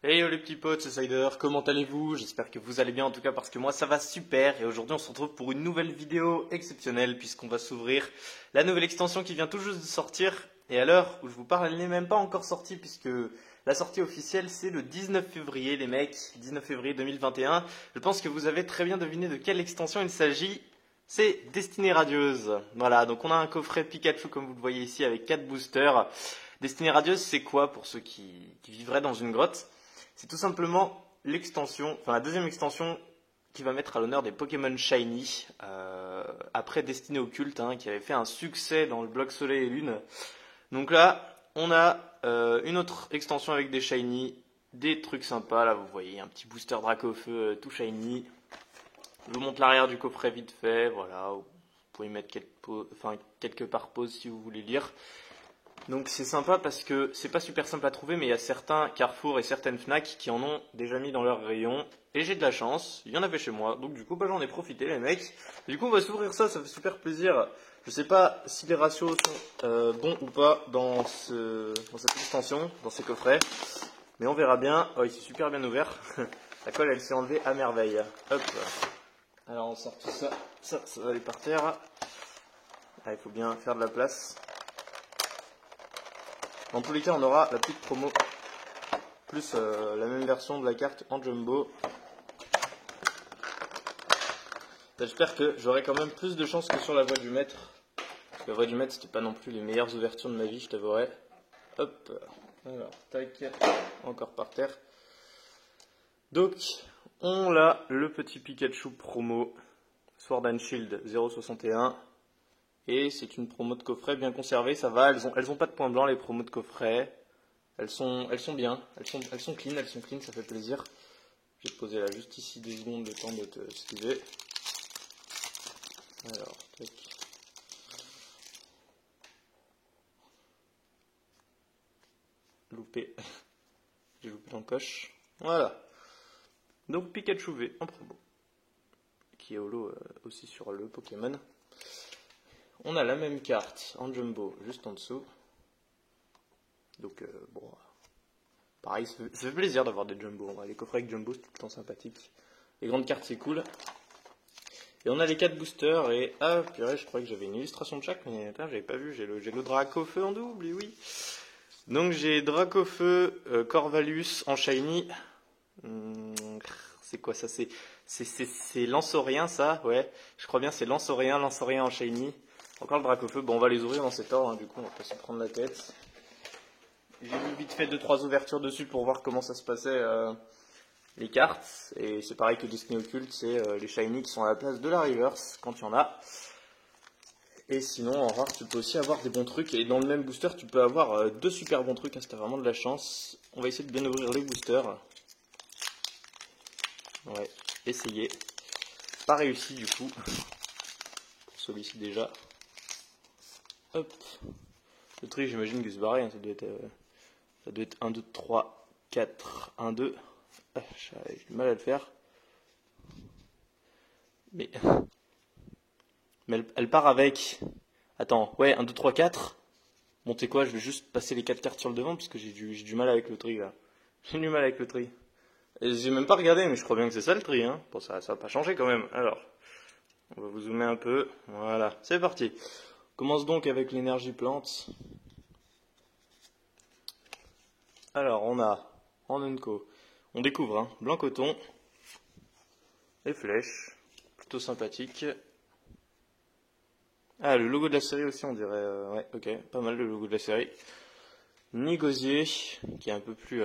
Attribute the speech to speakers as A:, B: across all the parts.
A: Hey yo les petits potes, c'est Cider, comment allez-vous? J'espère que vous allez bien en tout cas parce que moi ça va super et aujourd'hui on se retrouve pour une nouvelle vidéo exceptionnelle puisqu'on va s'ouvrir la nouvelle extension qui vient tout juste de sortir et à l'heure où je vous parle elle n'est même pas encore sortie puisque la sortie officielle c'est le 19 février les mecs, 19 février 2021. Je pense que vous avez très bien deviné de quelle extension il s'agit. C'est Destinée Radieuse. Voilà, donc on a un coffret Pikachu comme vous le voyez ici avec 4 boosters. Destinée Radieuse c'est quoi pour ceux qui vivraient dans une grotte? C'est tout simplement l'extension, enfin la deuxième extension qui va mettre à l'honneur des Pokémon Shiny après Destinée Occulte qui avait fait un succès dans le bloc Soleil et Lune. Donc là, on a une autre extension avec des Shiny, des trucs sympas. Là, vous voyez un petit booster Dracofeu tout Shiny. Je vous montre l'arrière du coffret vite fait. Voilà, vous pouvez y mettre quelques par pause si vous voulez lire. Donc c'est sympa parce que c'est pas super simple à trouver, mais il y a certains Carrefour et certaines Fnac qui en ont déjà mis dans leur rayon. Et j'ai de la chance, il y en avait chez moi, donc du coup j'en ai profité les mecs. Du coup on va s'ouvrir ça, ça fait super plaisir. Je sais pas si les ratios sont bons ou pas dans cette extension, dans ces coffrets, mais on verra bien. Oh, il s'est super bien ouvert. La colle elle s'est enlevée à merveille. Hop. Alors on sort tout ça, ça va aller par terre. Ah, il faut bien faire de la place. Dans tous les cas, on aura la petite promo, plus la même version de la carte en jumbo. J'espère que j'aurai quand même plus de chance que sur la voie du maître. Parce que la voie du maître, c'était pas non plus les meilleures ouvertures de ma vie, je t'avouerai. Hop, alors, tac, encore par terre. Donc, on a le petit Pikachu promo, Sword and Shield 0,61. Et c'est une promo de coffret bien conservée, ça va, elles ont pas de points blancs les promos de coffret. Elles sont bien, elles sont clean, ça fait plaisir. Je vais te poser là juste ici 2 secondes le temps de te suivre. Alors, tac. Loupé. J'ai loupé l'encoche. Voilà. Donc Pikachu V en promo. Qui est holo aussi sur le Pokémon. On a la même carte en jumbo juste en dessous. Donc bon. Pareil, ça fait plaisir d'avoir des jumbo. Les coffrets avec jumbo, c'est tout le temps sympathique. Les grandes cartes, c'est cool. Et on a les 4 boosters. Et ah, purée, je croyais que j'avais une illustration de chaque, mais attends, j'avais pas vu. J'ai le Dracofeu en double, et oui. Donc j'ai Dracofeu, Corvalus en shiny. C'est quoi ça? C'est Lanceorien, ça? Ouais, je crois bien, c'est Lanceorien en shiny. Encore le Dracofeu. Bon, on va les ouvrir dans cet ordre, du coup, on va pas se prendre la tête. J'ai mis vite fait 2-3 ouvertures dessus pour voir comment ça se passait les cartes. Et c'est pareil que Destinée Occulte, c'est les shiny qui sont à la place de la reverse quand il y en a. Et sinon en rare tu peux aussi avoir des bons trucs. Et dans le même booster tu peux avoir 2 super bons trucs si t'as vraiment de la chance. On va essayer de bien ouvrir les boosters. Ouais, essayer. Pas réussi du coup. Pour celui-ci déjà. Hop. Le tri j'imagine que c'est pareil, ça doit être 1, 2, 3, 4, 1, 2. Ah, j'ai du mal à le faire. Mais elle part avec. Attends, ouais, 1, 2, 3, 4. Bon, tu sais quoi, je vais juste passer les 4 cartes sur le devant parce que j'ai du mal avec le tri là. J'ai du mal avec le tri. Et j'ai même pas regardé, mais je crois bien que c'est ça le tri. Bon, ça va pas changer quand même. Alors, on va vous zoomer un peu. Voilà, c'est parti. On commence donc avec l'énergie plante. Alors, on a en Unco, on découvre blanc coton, les flèches, plutôt sympathique. Ah, le logo de la série aussi, on dirait. Ouais, ok, pas mal le logo de la série. Nigosier, qui est un peu plus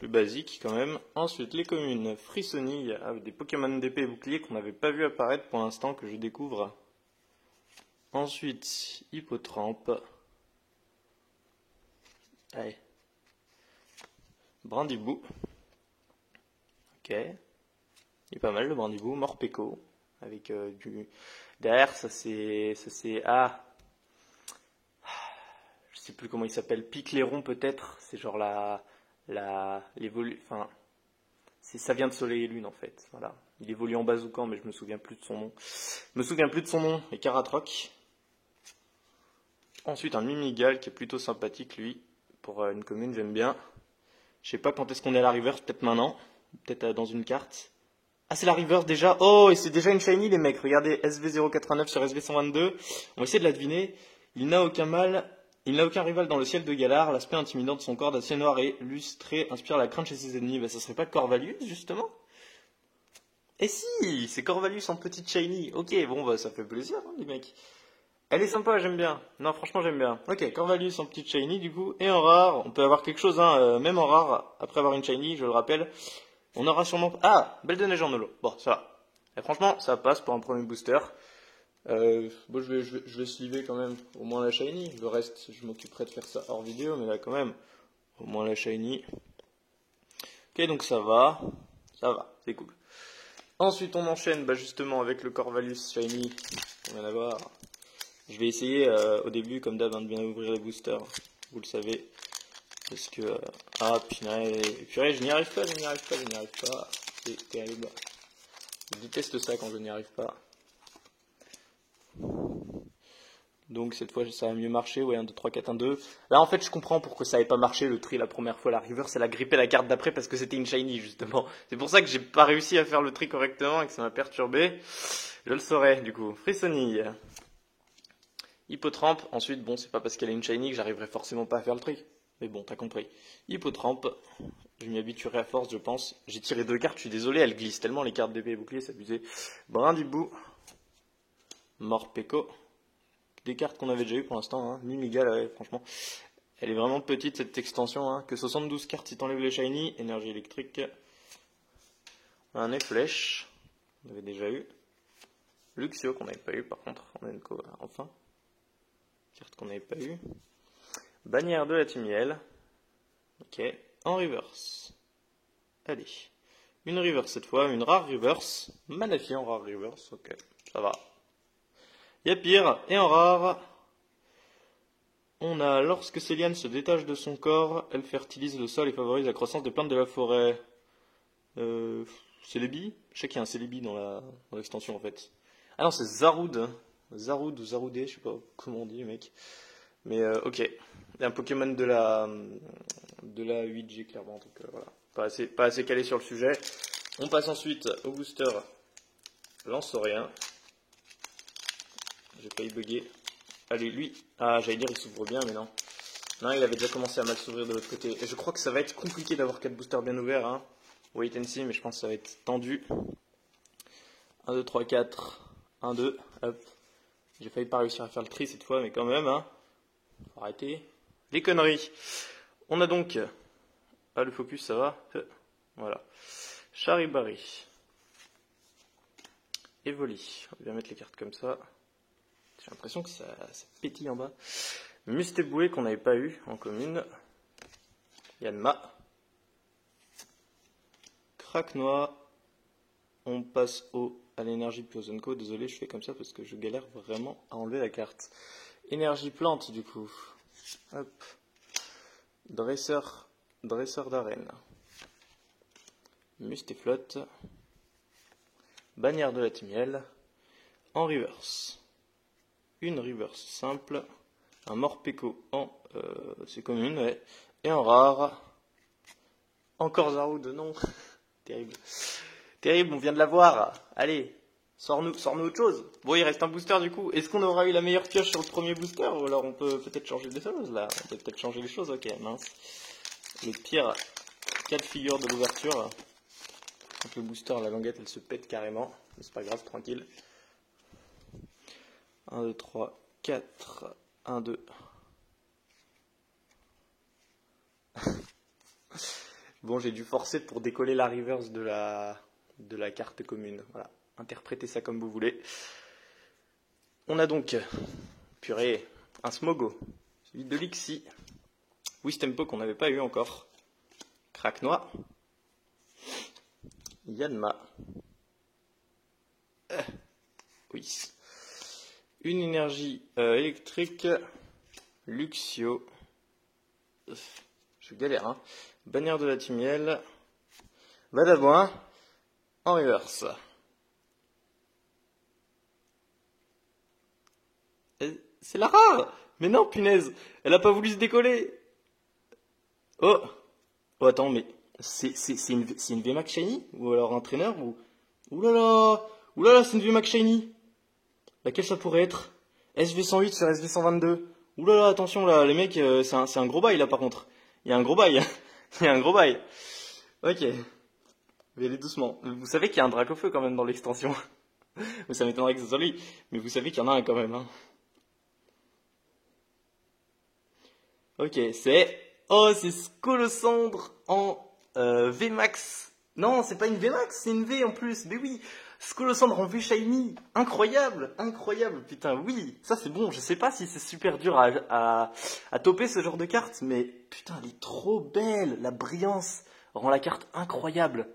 A: basique quand même. Ensuite, les communes Frissonille, avec des Pokémon d'épée et bouclier qu'on n'avait pas vu apparaître pour l'instant, que je découvre. Ensuite, Hippotrampe. Allez. Brandibou. Ok. Il est pas mal le Brandibou. Morpeko. Avec du. Derrière, ça c'est. Ah. Je sais plus comment il s'appelle. Picléron peut-être. C'est genre enfin. Ça vient de Soleil et Lune en fait. Voilà. Il évolue en Bazoukan, mais je me souviens plus de son nom. Et Caratroc. Ensuite, un Mimigal qui est plutôt sympathique lui. Pour une commune, j'aime bien. Je sais pas quand est-ce qu'on est à la reverse, peut-être maintenant, peut-être dans une carte. Ah, c'est la reverse déjà. Oh, et c'est déjà une shiny, les mecs. Regardez, SV089 sur SV122. On va essayer de la deviner. Il n'a aucun mal. Il n'a aucun rival dans le ciel de Galar. L'aspect intimidant de son corps d'acier noir et lustré inspire la crainte chez ses ennemis. Bah, ça serait pas Corvalus, justement? Eh si, c'est Corvalus en petite shiny. Ok, bon, bah, ça fait plaisir, hein, les mecs. Elle est sympa, j'aime bien. Non, franchement, j'aime bien. Ok, Corvalus en petite shiny, du coup. Et en rare, on peut avoir quelque chose, hein, même en rare, après avoir une shiny, je le rappelle. On aura sûrement... Ah, Belle de neige en holo. Bon, ça va. Et franchement, ça passe pour un premier booster. Bon, je vais sliver quand même au moins la shiny. Le reste, je m'occuperai de faire ça hors vidéo, mais là quand même, au moins la shiny. Ok, donc ça va, c'est cool. Ensuite, on enchaîne justement avec le Corvalus shiny qu'on vient d'avoir. Je vais essayer au début, comme d'hab, de bien ouvrir les boosters. Vous le savez. Parce que... ah, purée, je n'y arrive pas. C'est terrible. Je déteste ça quand je n'y arrive pas. Donc cette fois ça a mieux marché, ouais, 1, 2, 3, 4, 1, 2. Là en fait je comprends pourquoi ça n'avait pas marché le tri la première fois, la reverse elle a grippé la carte d'après parce que c'était une shiny justement. C'est pour ça que j'ai pas réussi à faire le tri correctement et que ça m'a perturbé. Je le saurais du coup. Frissonille. Hippotrampe, ensuite bon c'est pas parce qu'elle est une shiny que j'arriverai forcément pas à faire le tri. Mais bon t'as compris. Hippotrampe, je m'y habituerai à force je pense. J'ai tiré 2 cartes, je suis désolé, elles glissent tellement les cartes d'épée et bouclier, c'est abusé. Brindibou. Morpeko. Des cartes qu'on avait déjà eues pour l'instant, hein. Mimiga, là, ouais, franchement, elle est vraiment petite cette extension, hein. Que 72 cartes si t'enlèves les shiny, énergie électrique, un nez flèche, on avait déjà eu, Luxio qu'on n'avait pas eu par contre, en Enco, enfin, carte qu'on n'avait pas eu, bannière de la Timiel, ok, en reverse, allez, une reverse cette fois, une rare reverse, Manafi en rare reverse, ok, ça va. Il y a pire, et en rare, on a lorsque Céliane se détache de son corps, elle fertilise le sol et favorise la croissance des plantes de la forêt. Célébi? Je sais qu'il y a un Célébi dans l'extension en fait. Ah non, c'est Zaroud. Zaroud ou Zaroudé, je sais pas comment on dit, mec. Mais ok. Il y a un Pokémon de la 8G clairement, donc voilà. Pas assez calé sur le sujet. On passe ensuite au booster Lanceorien. J'ai failli bugger. Allez, lui. Ah, j'allais dire, il s'ouvre bien, mais non. Non, il avait déjà commencé à mal s'ouvrir de l'autre côté. Et je crois que ça va être compliqué d'avoir 4 boosters bien ouverts. Hein. Wait and see, mais je pense que ça va être tendu. 1, 2, 3, 4. 1, 2. Hop. J'ai failli pas réussir à faire le tri cette fois, mais quand même. Hein. Faut arrêter les conneries. On a donc... Ah, le focus, ça va. Voilà. Charibari. Evoli. On va bien mettre les cartes comme ça. J'ai l'impression que ça pétille en bas. Mustéboué qu'on n'avait pas eu en commune. Yanma. Craquenois. On passe à l'énergie puis aux Zonko. Désolé, je fais comme ça parce que je galère vraiment à enlever la carte. Énergie plante du coup. Hop. Dresseur d'arène. Mustéflotte. Bannière de la Timiel. En reverse. Une reverse simple, un Morpeko en c'est commune, ouais. Et en rare, encore Zaroud, non, terrible. Terrible, on vient de l'avoir. Allez, sors-nous autre chose. Bon, il reste un booster du coup. Est-ce qu'on aura eu la meilleure pioche sur le premier booster ou alors on peut peut-être changer des choses là? On peut peut-être changer les choses, ok, mince. Le pire cas de figure de l'ouverture. Quand le booster, la languette, elle se pète carrément. Mais c'est pas grave, tranquille. 1, 2, 3, 4, 1, 2. Bon, j'ai dû forcer pour décoller la reverse de la carte commune. Voilà, interprétez ça comme vous voulez. On a donc, purée, un Smogo, celui de Lixie, Wistempo qu'on n'avait pas eu encore, Craquenois, Yanma, oui. Une énergie électrique, Luxio, je galère, hein. Bannière de la Timiel, Badabouin, en reverse. C'est la rare! Mais non, punaise! Elle a pas voulu se décoller! Oh! Oh, attends, mais c'est une VMAX Shiny? Ou alors un traîneur? Ou... Oulala! Oulala, c'est une VMAX Shiny! Laquelle ça pourrait être? SV108 sur SV122. Oulala, attention là, les mecs, c'est un gros bail là par contre. Il y a un gros bail. Il y a un gros bail. Ok. Mais allez doucement. Vous savez qu'il y a un Dracofeu quand même dans l'extension. Ça m'étonnerait que ce soit lui. Mais vous savez qu'il y en a un quand même. Hein. Ok, c'est... Oh, c'est Scolosandre en VMAX. Non, c'est pas une VMAX, c'est une V en plus. Mais oui, Scolosandre en V Shiny. Incroyable, incroyable. Putain, oui, ça c'est bon. Je sais pas si c'est super dur à toper ce genre de carte, mais putain, elle est trop belle. La brillance rend la carte incroyable.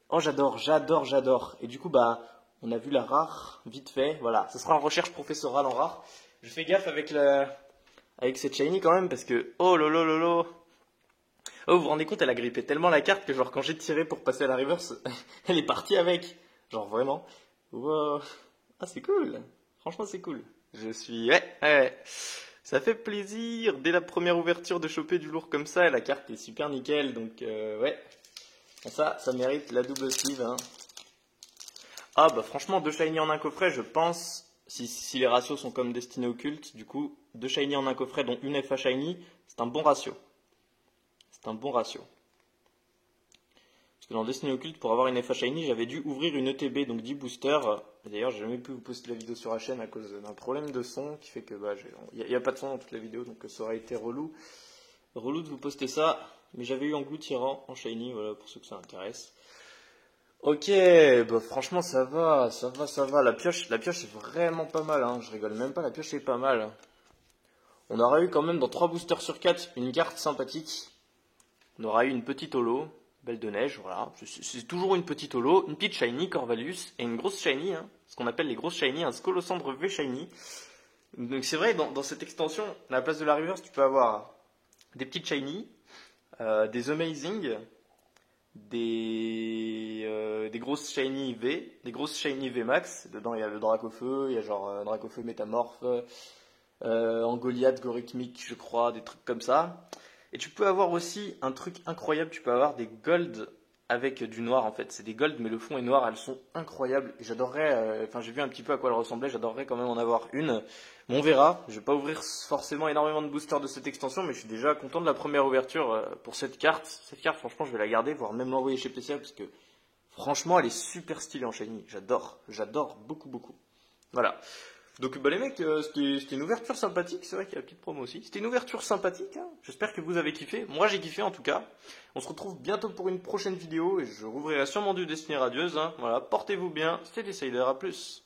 A: Oh, j'adore, j'adore, j'adore. Et du coup, bah, on a vu la rare, vite fait. Voilà, ce sera en recherche professorale en rare. Je fais gaffe avec cette shiny quand même, parce que, oh lolo lolo. Oh, vous vous rendez compte, elle a grippé tellement la carte que genre quand j'ai tiré pour passer à la reverse, elle est partie avec. Genre vraiment. Wow. Ah, c'est cool. Franchement, c'est cool. Je suis... Ouais. Ça fait plaisir dès la première ouverture de choper du lourd comme ça. Et la carte est super nickel, donc ouais. Ça mérite la double sleeve. Hein. Ah bah franchement, 2 shiny en un coffret, je pense, si les ratios sont comme Destinée Occulte, du coup, 2 shiny en un coffret, dont une FA shiny, c'est un bon ratio. C'est un bon ratio. Parce que dans Destinée Occulte, pour avoir une FA shiny, j'avais dû ouvrir une ETB, donc 10 boosters. D'ailleurs, j'ai jamais pu vous poster la vidéo sur la chaîne à cause d'un problème de son, qui fait que bah, il n'y a pas de son dans toute la vidéo, donc ça aurait été relou. Relou de vous poster ça, mais j'avais eu Engloutirant en shiny, voilà, pour ceux que ça intéresse. Ok, bah franchement ça va. La pioche est vraiment pas mal, hein. Je rigole même pas, la pioche est pas mal. On aura eu quand même dans 3 boosters sur 4 une carte sympathique. On aura eu une petite holo, Belle de Neige, voilà. C'est toujours une petite holo, une petite shiny, Corvalus, et une grosse shiny, hein. Ce qu'on appelle les grosses shiny, un Scolosandre V shiny. Donc c'est vrai, dans cette extension, à la place de la reverse, tu peux avoir des petites shiny, des amazing, des grosses shiny V, des grosses shiny V max. Dedans il y a le Dracofeu, il y a genre Dracofeu métamorphe, Angoliath, Gorithmique, je crois, des trucs comme ça. Et tu peux avoir aussi un truc incroyable, tu peux avoir des gold avec du noir en fait. C'est des gold mais le fond est noir, elles sont incroyables. Et j'adorerais, enfin j'ai vu un petit peu à quoi elles ressemblaient, j'adorerais quand même en avoir une. Mais on verra, je vais pas ouvrir forcément énormément de boosters de cette extension, mais je suis déjà content de la première ouverture pour cette carte. Cette carte franchement je vais la garder, voire même l'envoyer chez PCA parce que franchement elle est super stylée en shiny. J'adore beaucoup. Voilà. Donc bah les mecs, c'était une ouverture sympathique, c'est vrai qu'il y a la petite promo aussi. C'était une ouverture sympathique, hein. J'espère que vous avez kiffé. Moi j'ai kiffé en tout cas. On se retrouve bientôt pour une prochaine vidéo et je rouvrirai sûrement du Destinée Radieuse. Hein. Voilà, portez-vous bien, c'était Decider, à plus.